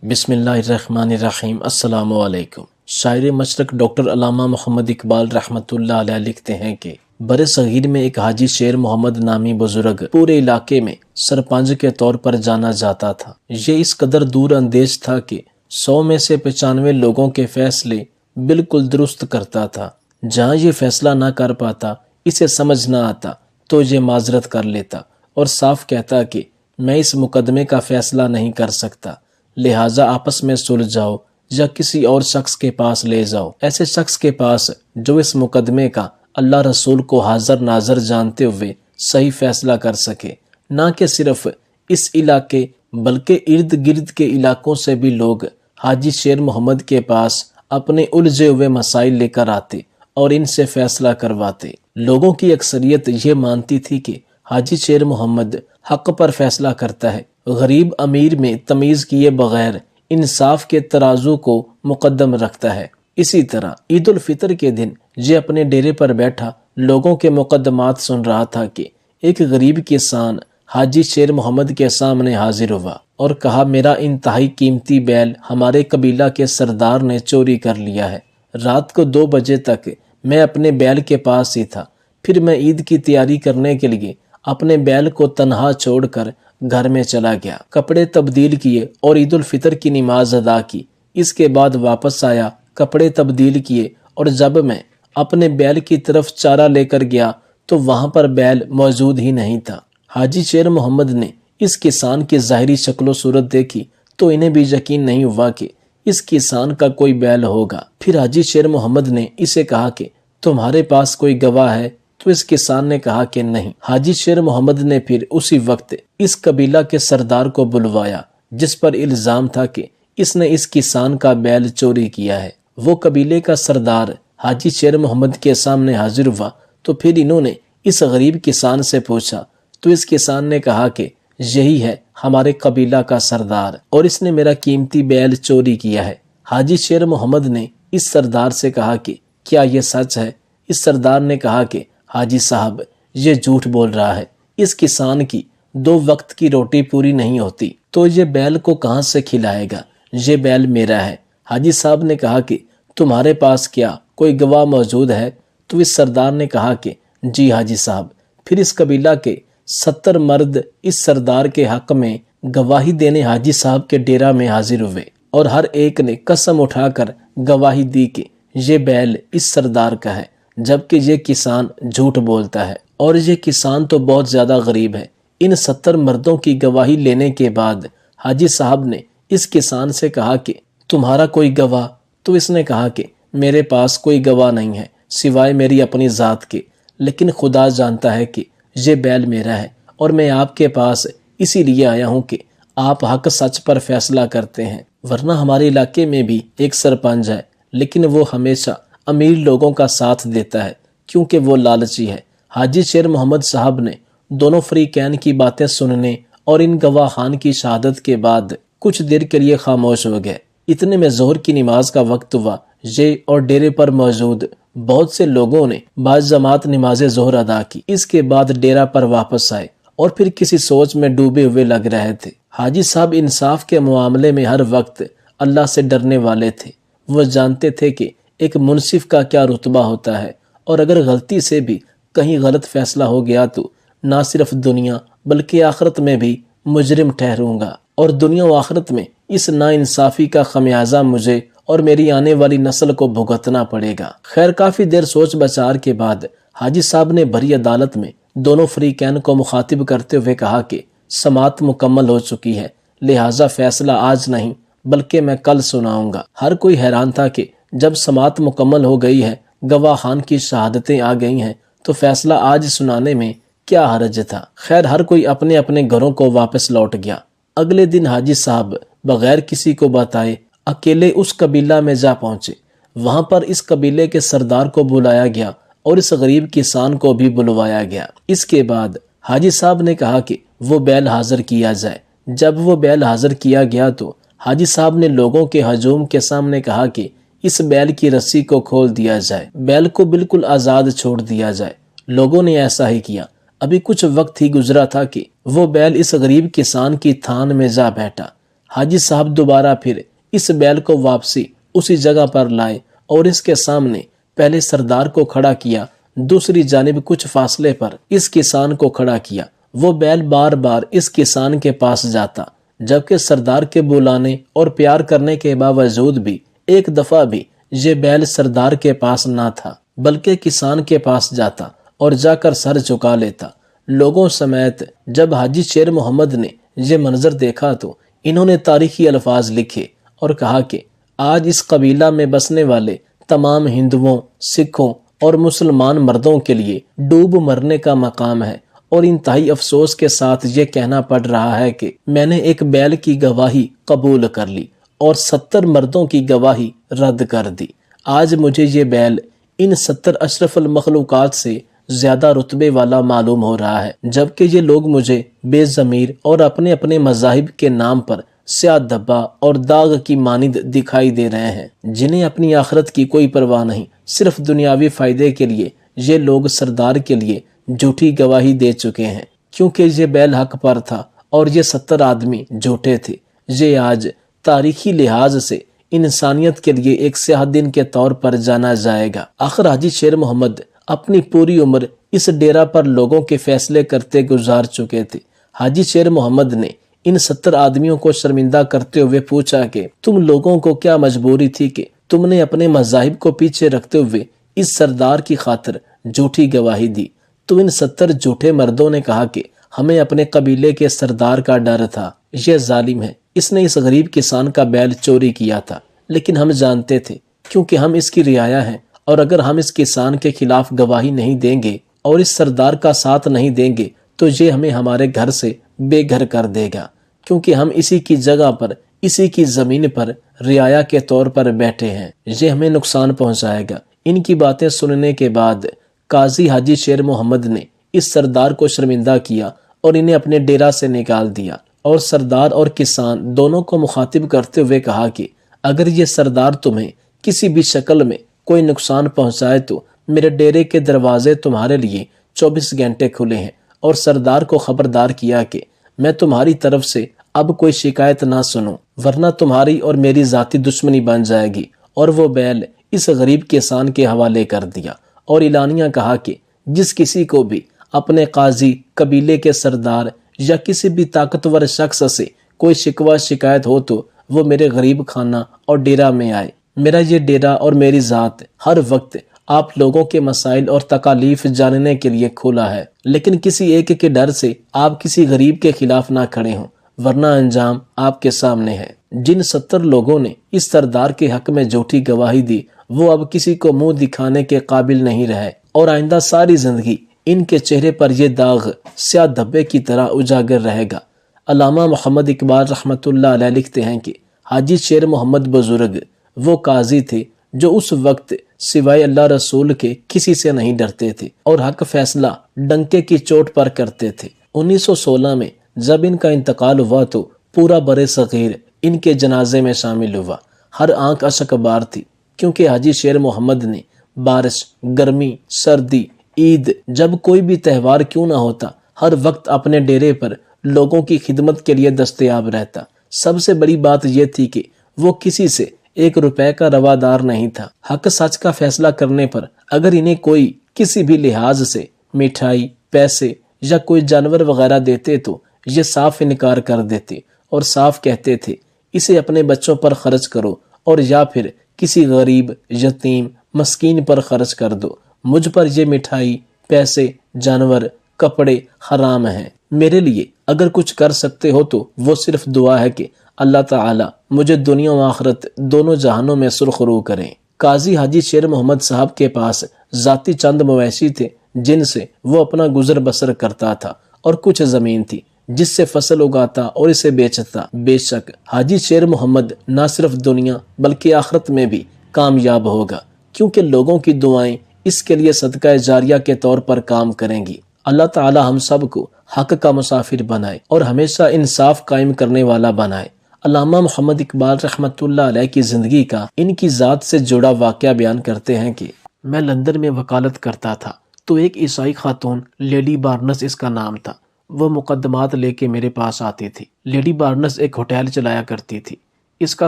بسم اللہ الرحمن الرحیم۔ السلام علیکم۔ شاعر مشرق ڈاکٹر علامہ محمد اقبال رحمۃ اللہ علیہ لکھتے ہیں کہ برِ صغیر میں ایک حاجی شیر محمد نامی بزرگ پورے علاقے میں سرپنچ کے طور پر جانا جاتا تھا۔ یہ اس قدر دور اندیش تھا کہ 100 میں سے 95 لوگوں کے فیصلے بالکل درست کرتا تھا۔ جہاں یہ فیصلہ نہ کر پاتا، اسے سمجھ نہ آتا تو یہ معذرت کر لیتا اور صاف کہتا کہ میں اس مقدمے کا فیصلہ نہیں کر سکتا، لہٰذا آپس میں سلجھاؤ یا کسی اور شخص کے پاس لے جاؤ، ایسے شخص کے پاس جو اس مقدمے کا اللہ رسول کو حاضر ناظر جانتے ہوئے صحیح فیصلہ کر سکے۔ نہ کہ صرف اس علاقے بلکہ ارد گرد کے علاقوں سے بھی لوگ حاجی شیر محمد کے پاس اپنے الجھے ہوئے مسائل لے کر آتے اور ان سے فیصلہ کرواتے۔ لوگوں کی اکثریت یہ مانتی تھی کہ حاجی شیر محمد حق پر فیصلہ کرتا ہے، غریب امیر میں تمیز کیے بغیر انصاف کے ترازو کو مقدم رکھتا ہے۔ اسی طرح عید الفطر کے دن یہ اپنے ڈیرے پر بیٹھا لوگوں کے مقدمات سن رہا تھا کہ ایک غریب کسان حاجی شیر محمد کے سامنے حاضر ہوا اور کہا، میرا انتہائی قیمتی بیل ہمارے قبیلہ کے سردار نے چوری کر لیا ہے۔ رات کو 2 بجے تک میں اپنے بیل کے پاس ہی تھا، پھر میں عید کی تیاری کرنے کے لیے اپنے بیل کو تنہا چھوڑ کر گھر میں چلا گیا، کپڑے تبدیل کیے اور عید الفطر کی نماز ادا کی۔ اس کے بعد واپس آیا، کپڑے تبدیل کیے اور جب میں اپنے بیل کی طرف چارہ لے کر گیا تو وہاں پر بیل موجود ہی نہیں تھا۔ حاجی شیر محمد نے اس کسان کی ظاہری شکل و صورت دیکھی تو انہیں بھی یقین نہیں ہوا کہ اس کسان کا کوئی بیل ہوگا۔ پھر حاجی شیر محمد نے اسے کہا کہ تمہارے پاس کوئی گواہ ہے؟ تو اس کسان نے کہا کہ نہیں۔ حاجی شیر محمد نے پھر اسی وقت اس قبیلہ کے سردار کو بلوایا جس پر الزام تھا کہ اس نے اس کسان کا بیل چوری کیا ہے۔ وہ قبیلے کا سردار حاجی شیر محمد کے سامنے حاضر ہوا تو پھر انہوں نے اس غریب کسان سے پوچھا تو اس کسان نے کہا کہ یہی ہے ہمارے قبیلہ کا سردار اور اس نے میرا قیمتی بیل چوری کیا ہے۔ حاجی شیر محمد نے اس سردار سے کہا کہ کیا یہ سچ ہے؟ اس سردار نے کہا کہ حاجی صاحب یہ جھوٹ بول رہا ہے، اس کسان کی 2 وقت کی روٹی پوری نہیں ہوتی تو یہ بیل کو کہاں سے کھلائے گا؟ یہ بیل میرا ہے۔ حاجی صاحب نے کہا کہ تمہارے پاس کیا کوئی گواہ موجود ہے؟ تو اس سردار نے کہا کہ جی حاجی صاحب۔ پھر اس قبیلہ کے 70 مرد اس سردار کے حق میں گواہی دینے حاجی صاحب کے ڈیرہ میں حاضر ہوئے اور ہر ایک نے قسم اٹھا کر گواہی دی کہ یہ بیل اس سردار کا ہے، جبکہ یہ کسان جھوٹ بولتا ہے اور یہ کسان تو بہت زیادہ غریب ہے۔ ان 70 مردوں کی گواہی لینے کے بعد حاجی صاحب نے اس کسان سے کہا کہ تمہارا کوئی گواہ؟ تو اس نے کہا کہ میرے پاس کوئی گواہ نہیں ہے سوائے میری اپنی ذات کے، لیکن خدا جانتا ہے کہ یہ بیل میرا ہے اور میں آپ کے پاس اسی لیے آیا ہوں کہ آپ حق سچ پر فیصلہ کرتے ہیں، ورنہ ہمارے علاقے میں بھی ایک سرپنچ ہے لیکن وہ ہمیشہ امیر لوگوں کا ساتھ دیتا ہے کیونکہ وہ لالچی ہے۔ حاجی شیر محمد صاحب نے دونوں فریقین کی باتیں سننے اور ان گواہان کی شہادت کے بعد کچھ دیر کے لیے خاموش ہو گئے۔ اتنے میں ظہر کی نماز کا وقت ہوا۔ یہ اور ڈیرے پر موجود بہت سے لوگوں نے بعض جماعت نماز ظہر ادا کی۔ اس کے بعد ڈیرہ پر واپس آئے اور پھر کسی سوچ میں ڈوبے ہوئے لگ رہے تھے۔ حاجی صاحب انصاف کے معاملے میں ہر وقت اللہ سے ڈرنے والے تھے۔ وہ جانتے تھے کہ ایک منصف کا کیا رتبہ ہوتا ہے اور اگر غلطی سے بھی کہیں غلط فیصلہ ہو گیا تو نہ صرف دنیا بلکہ آخرت میں بھی مجرم ٹھہروں گا اور دنیا و آخرت میں اس ناانصافی کا خمیازہ مجھے اور میری آنے والی نسل کو بھگتنا پڑے گا۔ خیر کافی دیر سوچ بچار کے بعد حاجی صاحب نے بھری عدالت میں دونوں فریقین کو مخاطب کرتے ہوئے کہا کہ سماعت مکمل ہو چکی ہے، لہٰذا فیصلہ آج نہیں بلکہ میں کل سناؤں گا۔ ہر کوئی حیران تھا کہ جب سماعت مکمل ہو گئی ہے، گواہان کی شہادتیں آ گئی ہیں تو فیصلہ آج سنانے میں کیا حرج تھا۔ خیر ہر کوئی اپنے اپنے گھروں کو واپس لوٹ گیا۔ اگلے دن حاجی صاحب بغیر کسی کو بتائے اکیلے اس قبیلہ میں جا پہنچے۔ وہاں پر اس قبیلے کے سردار کو بلایا گیا اور اس غریب کسان کو بھی بلوایا گیا۔ اس کے بعد حاجی صاحب نے کہا کہ وہ بیل حاضر کیا جائے۔ جب وہ بیل حاضر کیا گیا تو حاجی صاحب نے لوگوں کے ہجوم کے سامنے کہا کہ اس بیل کی رسی کو کھول دیا جائے، بیل کو بالکل آزاد چھوڑ دیا جائے۔ لوگوں نے ایسا ہی کیا۔ ابھی کچھ وقت ہی گزرا تھا کہ وہ بیل اس غریب کسان کی تھان میں جا بیٹھا۔ حاجی صاحب دوبارہ پھر اس بیل کو واپسی اسی جگہ پر لائے اور اس کے سامنے پہلے سردار کو کھڑا کیا، دوسری جانب کچھ فاصلے پر اس کسان کو کھڑا کیا۔ وہ بیل بار بار اس کسان کے پاس جاتا، جبکہ سردار کے بلانے اور پیار کرنے کے باوجود بھی ایک دفعہ بھی یہ بیل سردار کے پاس نہ تھا، بلکہ کسان کے پاس جاتا اور جا کر سر جھکا لیتا۔ لوگوں سمیت جب حاجی شیر محمد نے یہ منظر دیکھا تو انہوں نے تاریخی الفاظ لکھے اور کہا کہ آج اس قبیلہ میں بسنے والے تمام ہندوؤں، سکھوں اور مسلمان مردوں کے لیے ڈوب مرنے کا مقام ہے، اور انتہائی افسوس کے ساتھ یہ کہنا پڑ رہا ہے کہ میں نے ایک بیل کی گواہی قبول کر لی اور 70 مردوں کی گواہی رد کر دی۔ آج مجھے یہ بیل ان 70 اشرف المخلوقات سے زیادہ رتبے والا معلوم ہو رہا ہے، جبکہ یہ لوگ مجھے بے ضمیر اور اپنے اپنے مذاہب کے نام پر سیاہ دھبا اور داغ کی مانند دکھائی دے رہے ہیں، جنہیں اپنی آخرت کی کوئی پرواہ نہیں، صرف دنیاوی فائدے کے لیے یہ لوگ سردار کے لیے جھوٹی گواہی دے چکے ہیں، کیونکہ یہ بیل حق پر تھا اور یہ 70 آدمی جھوٹے تھے۔ یہ آج تاریخی لحاظ سے انسانیت کے لیے ایک سیاہ دن کے طور پر جانا جائے گا۔ آخر حاجی شیر محمد اپنی پوری عمر اس ڈیرہ پر لوگوں کے فیصلے کرتے گزار چکے تھے۔ حاجی شیر محمد نے ان 70 آدمیوں کو شرمندہ کرتے ہوئے پوچھا کہ تم لوگوں کو کیا مجبوری تھی کہ تم نے اپنے مذاہب کو پیچھے رکھتے ہوئے اس سردار کی خاطر جھوٹی گواہی دی؟ تو ان 70 جھوٹے مردوں نے کہا کہ ہمیں اپنے قبیلے کے سردار کا ڈر تھا، یہ ظالم ہے، اس نے اس غریب کسان کا بیل چوری کیا تھا، لیکن ہم جانتے تھے کیونکہ ہم اس کی رعایا ہیں، اور اگر ہم اس کسان کے خلاف گواہی نہیں دیں گے اور اس سردار کا ساتھ نہیں دیں گے تو یہ ہمیں ہمارے گھر سے بے گھر کر دے گا، کیونکہ ہم اسی کی جگہ پر، اسی کی زمین پر رعایا کے طور پر بیٹھے ہیں، یہ ہمیں نقصان پہنچائے گا۔ ان کی باتیں سننے کے بعد قاضی حاجی شیر محمد نے اس سردار کو شرمندہ کیا اور انہیں اپنے ڈیرہ سے نکال دیا، اور سردار اور کسان دونوں کو مخاطب کرتے ہوئے کہا کہ اگر یہ سردار تمہیں کسی بھی شکل میں کوئی نقصان پہنچائے تو میرے ڈیرے کے دروازے تمہارے لیے 24 گھنٹے کھلے ہیں، اور سردار کو خبردار کیا کہ میں تمہاری طرف سے اب کوئی شکایت نہ سنوں، ورنہ تمہاری اور میری ذاتی دشمنی بن جائے گی۔ اور وہ بیل اس غریب کسان کے حوالے کر دیا اور اعلانیہ کہا کہ جس کسی کو بھی اپنے قاضی، قبیلے کے سردار یا کسی بھی طاقتور شخص سے کوئی شکوہ شکایت ہو تو وہ میرے غریب خانہ اور ڈیرہ میں آئے۔ میرا یہ ڈیرہ اور میری ذات ہر وقت آپ لوگوں کے مسائل اور تکالیف جاننے کے لیے کھلا ہے، لیکن کسی ایک کے ڈر سے آپ کسی غریب کے خلاف نہ کھڑے ہوں، ورنہ انجام آپ کے سامنے ہے۔ جن 70 لوگوں نے اس سردار کے حق میں جھوٹی گواہی دی وہ اب کسی کو منہ دکھانے کے قابل نہیں رہے، اور آئندہ ساری زندگی ان کے چہرے پر یہ داغ سیاہ دھبے کی طرح اجاگر رہے گا۔ علامہ محمد اقبال رحمۃ اللہ علیہ لکھتے ہیں کہ حاجی شیر محمد بزرگ وہ قاضی تھے جو اس وقت سوائے اللہ رسول کے کسی سے نہیں ڈرتے تھے اور حق فیصلہ ڈنکے کی چوٹ پر کرتے تھے۔ 1916 میں جب ان کا انتقال ہوا تو پورا برِ صغیر ان کے جنازے میں شامل ہوا۔ ہر آنکھ اشک بار تھی، کیونکہ حاجی شیر محمد نے بارش، گرمی، سردی، عید، جب کوئی بھی تہوار کیوں نہ ہوتا، ہر وقت اپنے ڈیرے پر لوگوں کی خدمت کے لیے دستیاب رہتا۔ سب سے بڑی بات یہ تھی کہ وہ کسی سے 1 روپے کا روادار نہیں تھا۔ حق سچ کا فیصلہ کرنے پر اگر انہیں کوئی کسی بھی لحاظ سے مٹھائی، پیسے یا کوئی جانور وغیرہ دیتے تو یہ صاف انکار کر دیتے اور صاف کہتے تھے اسے اپنے بچوں پر خرچ کرو، اور یا پھر کسی غریب، یتیم، مسکین پر خرچ کر دو، مجھ پر یہ مٹھائی، پیسے، جانور، کپڑے حرام ہیں۔ میرے لیے اگر کچھ کر سکتے ہو تو وہ صرف دعا ہے کہ اللہ تعالی مجھے دنیا و آخرت دونوں جہانوں میں سرخ رو کریں۔ قاضی حاجی شیر محمد صاحب کے پاس ذاتی چند مویشی تھے جن سے وہ اپنا گزر بسر کرتا تھا، اور کچھ زمین تھی جس سے فصل اگاتا اور اسے بیچتا۔ بے شک حاجی شیر محمد نہ صرف دنیا بلکہ آخرت میں بھی کامیاب ہوگا، کیونکہ لوگوں کی دعائیں اس کے لیے صدقہ جاریہ کے طور پر کام کریں گی۔ اللہ تعالی ہم سب کو حق کا مسافر بنائے اور ہمیشہ انصاف قائم کرنے والا بنائے۔ علامہ محمد اقبال رحمۃ اللہ علیہ کی زندگی کا ان کی ذات سے جڑا واقعہ بیان کرتے ہیں کہ میں لندن میں وکالت کرتا تھا تو ایک عیسائی خاتون، لیڈی بارنس اس کا نام تھا، وہ مقدمات لے کے میرے پاس آتی تھی۔ لیڈی بارنس ایک ہوٹل چلایا کرتی تھی، اس کا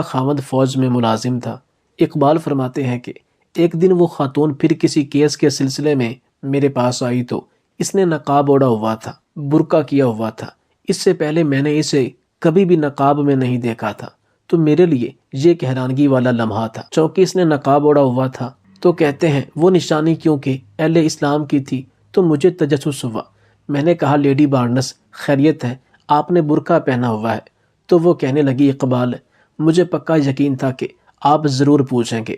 خاوند فوج میں ملازم تھا۔ اقبال فرماتے ہیں کہ ایک دن وہ خاتون پھر کسی کیس کے سلسلے میں میرے پاس آئی تو اس نے نقاب اوڑھا ہوا تھا، برقع کیا ہوا تھا۔ اس سے پہلے میں نے اسے کبھی بھی نقاب میں نہیں دیکھا تھا، تو میرے لیے یہ ایک حیرانگی والا لمحہ تھا۔ چونکہ اس نے نقاب اوڑھا ہوا تھا تو کہتے ہیں وہ نشانی کیونکہ اہل اسلام کی تھی تو مجھے تجسس ہوا۔ میں نے کہا لیڈی بارنس خیریت ہے، آپ نے برقع پہنا ہوا ہے؟ تو وہ کہنے لگی اقبال مجھے پکا یقین تھا کہ آپ ضرور پوچھیں گے۔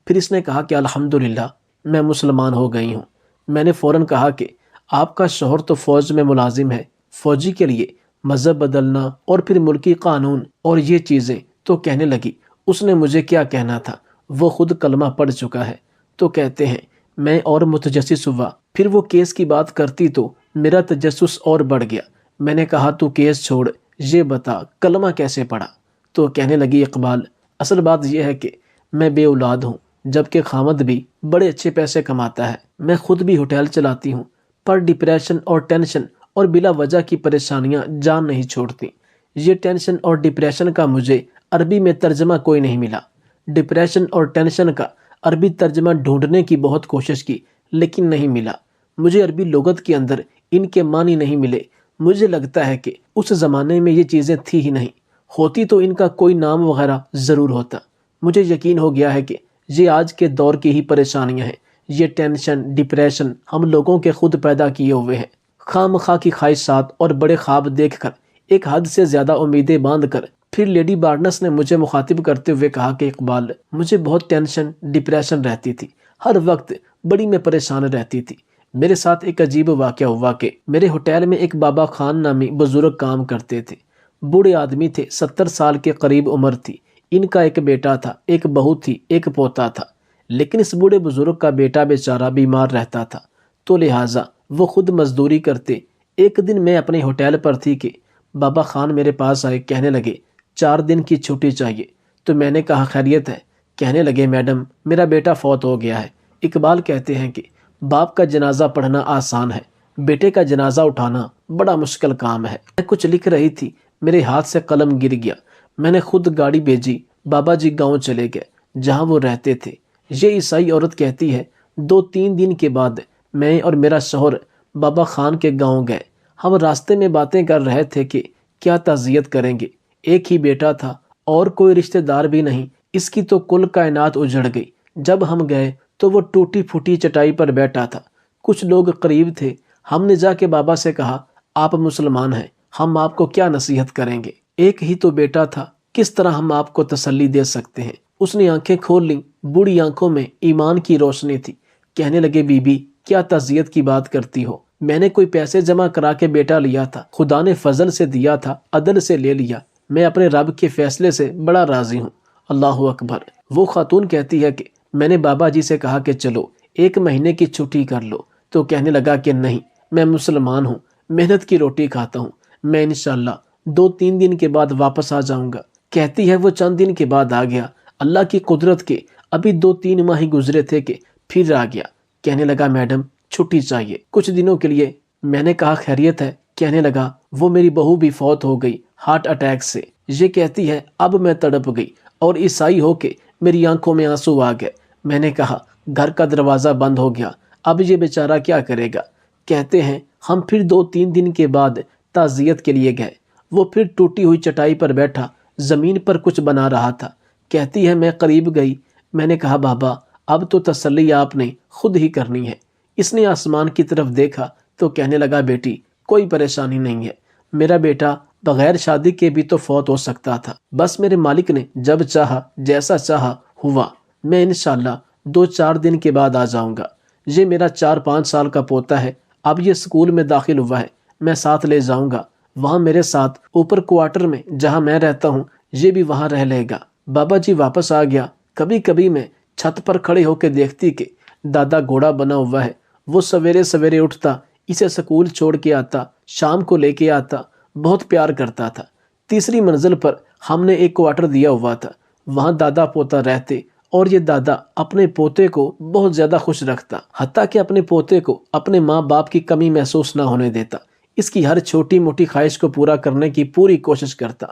پھر اس نے کہا کہ الحمدللہ میں مسلمان ہو گئی ہوں۔ میں نے فوراً کہا کہ آپ کا شوہر تو فوج میں ملازم ہے، فوجی کے لیے مذہب بدلنا اور پھر ملکی قانون اور یہ چیزیں۔ تو کہنے لگی اس نے مجھے کیا کہنا تھا، وہ خود کلمہ پڑھ چکا ہے۔ تو کہتے ہیں میں اور متجسس ہوا، پھر وہ کیس کی بات کرتی تو میرا تجسس اور بڑھ گیا۔ میں نے کہا تو کیس چھوڑ، یہ بتا کلمہ کیسے پڑھا؟ تو کہنے لگی اقبال اصل بات یہ ہے کہ میں بے اولاد ہوں، جبکہ خامد بھی بڑے اچھے پیسے کماتا ہے، میں خود بھی ہوٹل چلاتی ہوں، پر ڈپریشن اور ٹینشن اور بلا وجہ کی پریشانیاں جان نہیں چھوڑتی۔ یہ ٹینشن اور ڈپریشن کا مجھے عربی میں ترجمہ کوئی نہیں ملا۔ ڈپریشن اور ٹینشن کا عربی ترجمہ ڈھونڈنے کی بہت کوشش کی لیکن نہیں ملا۔ مجھے عربی لغت کے اندر ان کے معنی نہیں ملے۔ مجھے لگتا ہے کہ اس زمانے میں یہ چیزیں تھی ہی نہیں، ہوتی تو ان کا کوئی نام وغیرہ ضرور ہوتا۔ مجھے یقین ہو گیا ہے کہ یہ آج کے دور کی ہی پریشانیاں ہیں۔ یہ ٹینشن ڈپریشن ہم لوگوں کے خود پیدا کیے ہوئے ہیں۔ خواہ مخواہ کی خواہشات اور بڑے خواب دیکھ کر، ایک حد سے زیادہ امیدیں باندھ کر۔ پھر لیڈی بارنس نے مجھے مخاطب کرتے ہوئے کہا کہ اقبال مجھے بہت ٹینشن ڈپریشن رہتی تھی، ہر وقت بڑی میں پریشان رہتی تھی۔ میرے ساتھ ایک عجیب واقعہ ہوا کہ میرے ہوٹل میں ایک بابا خان نامی بزرگ کام کرتے تھے۔ بوڑھے آدمی تھے، 70 سال کے قریب عمر تھی۔ ان کا ایک بیٹا تھا، ایک بہو تھی، ایک پوتا تھا۔ لیکن اس بوڑھے بزرگ کا بیٹا بیچارہ بیمار رہتا تھا تو لہٰذا وہ خود مزدوری کرتے۔ ایک دن میں اپنے ہوٹل پر تھی کہ بابا خان میرے پاس آئے، کہنے لگے 4 دن کی چھٹی چاہیے۔ تو میں نے کہا خیریت ہے؟ کہنے لگے میڈم میرا بیٹا فوت ہو گیا ہے۔ اقبال کہتے ہیں کہ باپ کا جنازہ پڑھنا آسان ہے، بیٹے کا جنازہ اٹھانا بڑا مشکل کام ہے۔ میں کچھ لکھ رہی تھی، میرے ہاتھ سے قلم گر گیا۔ میں نے خود گاڑی بھیجی، بابا جی گاؤں چلے گئے جہاں وہ رہتے تھے۔ یہ عیسائی عورت کہتی ہے 2-3 دن کے بعد میں اور میرا شوہر بابا خان کے گاؤں گئے۔ ہم راستے میں باتیں کر رہے تھے کہ کیا تعزیت کریں گے، ایک ہی بیٹا تھا اور کوئی رشتہ دار بھی نہیں، اس کی تو کل کائنات اجڑ گئی۔ جب ہم گئے تو وہ ٹوٹی پھوٹی چٹائی پر بیٹھا تھا۔ کچھ لوگ قریب تھے، ہم نے جا کے بابا سے کہا آپ مسلمان ہیں، ہم آپ کو کیا نصیحت کریں گے، ایک ہی تو بیٹا تھا، کس طرح ہم آپ کو تسلی دے سکتے ہیں۔ اس نے آنکھیں کھول لیں، بوڑھی آنکھوں میں ایمان کی روشنی تھی۔ کہنے لگے بی بی کیا تعزیت کی بات کرتی ہو، میں نے کوئی پیسے جمع کرا کے بیٹا لیا تھا، خدا نے فضل سے دیا تھا، عدل سے لے لیا، میں اپنے رب کے فیصلے سے بڑا راضی ہوں۔ اللہ اکبر۔ وہ خاتون کہتی ہے کہ میں نے بابا جی سے کہا کہ چلو 1 مہینے کی چھٹی کر لو، تو کہنے لگا کہ نہیں، میں مسلمان ہوں، محنت کی روٹی کھاتا ہوں، میں انشاءاللہ 2-3 دن کے بعد واپس آ جاؤں گا۔ کہتی ہے وہ چند دن کے بعد آ گیا، اللہ کی قدرت کے ابھی 2-3 ماہ ہی گزرے تھے کہ پھر آ گیا۔ کہنے لگا میڈم چھٹی چاہیے کچھ دنوں کے لیے۔ میں نے کہا خیریت ہے؟ کہنے لگا وہ میری بہو بھی فوت ہو گئی ہارٹ اٹیک سے۔ یہ کہتی ہے اب میں تڑپ گئی اور عیسائی ہو کے میری آنکھوں میں آنسو آ گئے۔ میں نے کہا گھر کا دروازہ بند ہو گیا، اب یہ بیچارہ کیا کرے گا؟ کہتے ہیں ہم پھر 2-3 دن کے بعد تعزیت کے لیے گئے۔ وہ پھر ٹوٹی ہوئی چٹائی پر بیٹھا زمین پر کچھ بنا رہا تھا۔ کہتی ہے میں قریب گئی، میں نے کہا بابا اب تو تسلی آپ نے خود ہی کرنی ہے۔ اس نے آسمان کی طرف دیکھا تو کہنے لگا بیٹی کوئی پریشانی نہیں ہے، میرا بیٹا بغیر شادی کے بھی تو فوت ہو سکتا تھا، بس میرے مالک نے جب چاہا جیسا چاہا ہوا، میں انشاءاللہ 2-4 دن کے بعد آ جاؤں گا۔ یہ میرا 4-5 سال کا پوتا ہے، اب یہ اسکول میں داخل ہوا ہے، میں ساتھ لے جاؤں گا، وہاں میرے ساتھ اوپر کوارٹر میں جہاں میں رہتا ہوں یہ بھی وہاں رہ لے گا۔ بابا جی واپس آ گیا۔ کبھی کبھی میں چھت پر کھڑے ہو کے دیکھتی کہ دادا گھوڑا بنا ہوا ہے، وہ سویرے سویرے اٹھتا، اسے سکول چھوڑ کے آتا، شام کو لے کے آتا، بہت پیار کرتا تھا۔ 3ری منزل پر ہم نے ایک کوارٹر دیا ہوا تھا، وہاں دادا پوتا رہتے اور یہ دادا اپنے پوتے کو بہت زیادہ خوش رکھتا، حتیٰ کہ اپنے پوتے کو اپنے ماں باپ کی کمی محسوس نہ ہونے دیتا۔ اس کی ہر چھوٹی موٹی خواہش کو پورا کرنے کی پوری کوشش کرتا،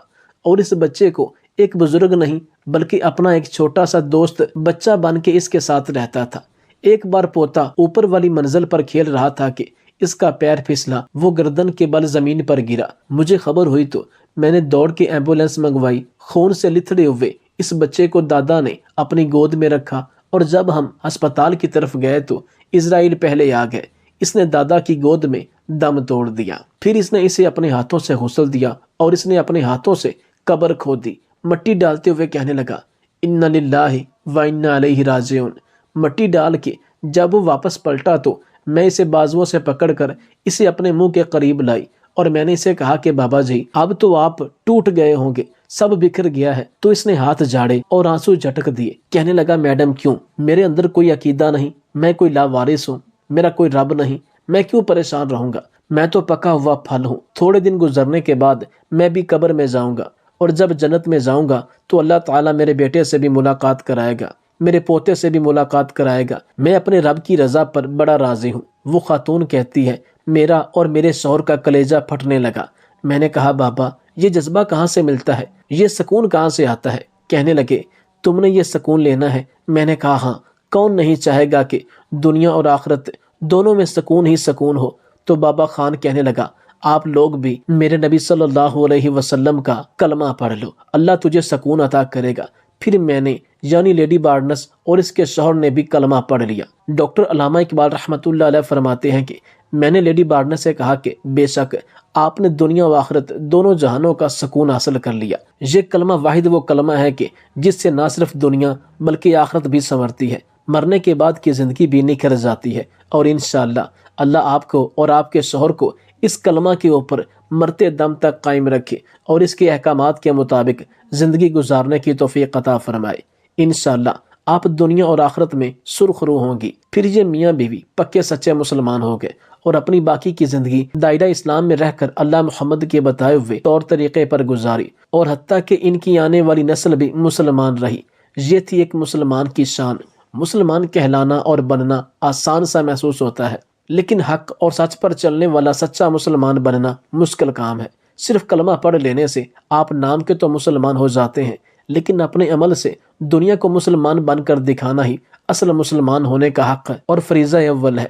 اور اس بچے کو ایک بزرگ نہیں بلکہ اپنا ایک چھوٹا سا دوست بچہ بن کے اس کے ساتھ رہتا تھا۔ ایک بار پوتا اوپر والی منزل پر کھیل رہا تھا کہ اس کا پیر پھسلا، وہ گردن کے بل زمین پر گرا۔ مجھے خبر ہوئی تو میں نے دوڑ کے ایمبولینس منگوائی۔ خون سے لتھڑے ہوئے اس بچے کو دادا نے اپنی گود میں رکھا، اور جب ہم ہسپتال کی طرف گئے تو اسرائیل پہلے آ گئے۔ اس نے دادا کی گود میں دم توڑ دیا، پھر اس نے اسے اپنے ہاتھوں سے غسل دیا، اور اس نے اپنے ہاتھوں سے قبر کھود دی۔ مٹی ڈالتے ہوئے کہنے لگا، انا للہ و انا الیہ راجعون۔ مٹی ڈال کے جب وہ واپس پلٹا تو میں اسے بازوؤں سے پکڑ کر اسے اپنے منہ کے قریب لائی، اور میں نے اسے کہا کہ بابا جی اب تو آپ ٹوٹ گئے ہوں گے، سب بکھر گیا ہے۔ تو اس نے ہاتھ جھاڑے اور آنسو جھٹک دیے۔ کہنے لگا، میڈم کیوں؟ میرے اندر کوئی عقیدہ نہیں، میں کوئی لاوارث ہوں، میرا کوئی رب نہیں، میں کیوں پریشان رہوں گا؟ میں تو پکا ہوا پھل ہوں۔ تھوڑے دن گزرنے کے بعد میں بھی قبر میں جاؤں گا، اور جب جنت میں جاؤں گا تو اللہ تعالیٰ میرے بیٹے سے بھی ملاقات کرائے گا، میرے پوتے سے بھی ملاقات کرائے گا۔ میں اپنے رب کی رضا پر بڑا راضی ہوں۔ وہ خاتون کہتی ہے، میرا اور میرے شوہر کا کلیجہ پھٹنے لگا۔ میں نے کہا، بابا یہ جذبہ کہاں سے ملتا ہے، یہ سکون کہاں سے آتا ہے؟ کہنے لگے، تم نے یہ سکون لینا ہے؟ میں نے کہا، ہاں، کون نہیں چاہے گا کہ دنیا اور آخرت دونوں میں سکون ہی سکون ہو؟ تو بابا خان کہنے لگا، آپ لوگ بھی میرے نبی صلی اللہ علیہ وسلم کا کلمہ پڑھ لو، اللہ تجھے سکون عطا کرے گا۔ پھر میں نے یعنی لیڈی بارنس اور اس کے شوہر نے بھی کلمہ پڑھ لیا۔ ڈاکٹر علامہ اقبال رحمۃ اللہ علیہ فرماتے ہیں کہ میں نے لیڈی بارنس سے کہا کہ بے شک آپ نے دنیا و آخرت دونوں جہانوں کا سکون حاصل کر لیا۔ یہ کلمہ واحد وہ کلمہ ہے کہ جس سے نہ صرف دنیا بلکہ آخرت بھی سنورتی ہے، مرنے کے بعد کی زندگی بھی نکھر جاتی ہے، اور انشاءاللہ اللہ آپ کو اور آپ کے شوہر کو اس کلمہ کے اوپر مرتے دم تک قائم رکھے، اور اس کے احکامات کے مطابق زندگی گزارنے کی توفیق عطا فرمائے۔ انشاءاللہ آپ دنیا اور آخرت میں سرخرو ہوں گی۔ پھر یہ میاں بیوی پکے سچے مسلمان ہو گئے، اور اپنی باقی کی زندگی دائرہ اسلام میں رہ کر اللہ محمد کے بتائے ہوئے طور طریقے پر گزاری، اور حتیٰ کہ ان کی آنے والی نسل بھی مسلمان رہی۔ یہ تھی ایک مسلمان کی شان۔ مسلمان کہلانا اور بننا آسان سا محسوس ہوتا ہے، لیکن حق اور سچ پر چلنے والا سچا مسلمان بننا مشکل کام ہے۔ صرف کلمہ پڑھ لینے سے آپ نام کے تو مسلمان ہو جاتے ہیں، لیکن اپنے عمل سے دنیا کو مسلمان بن کر دکھانا ہی اصل مسلمان ہونے کا حق اور فریضہ اول ہے۔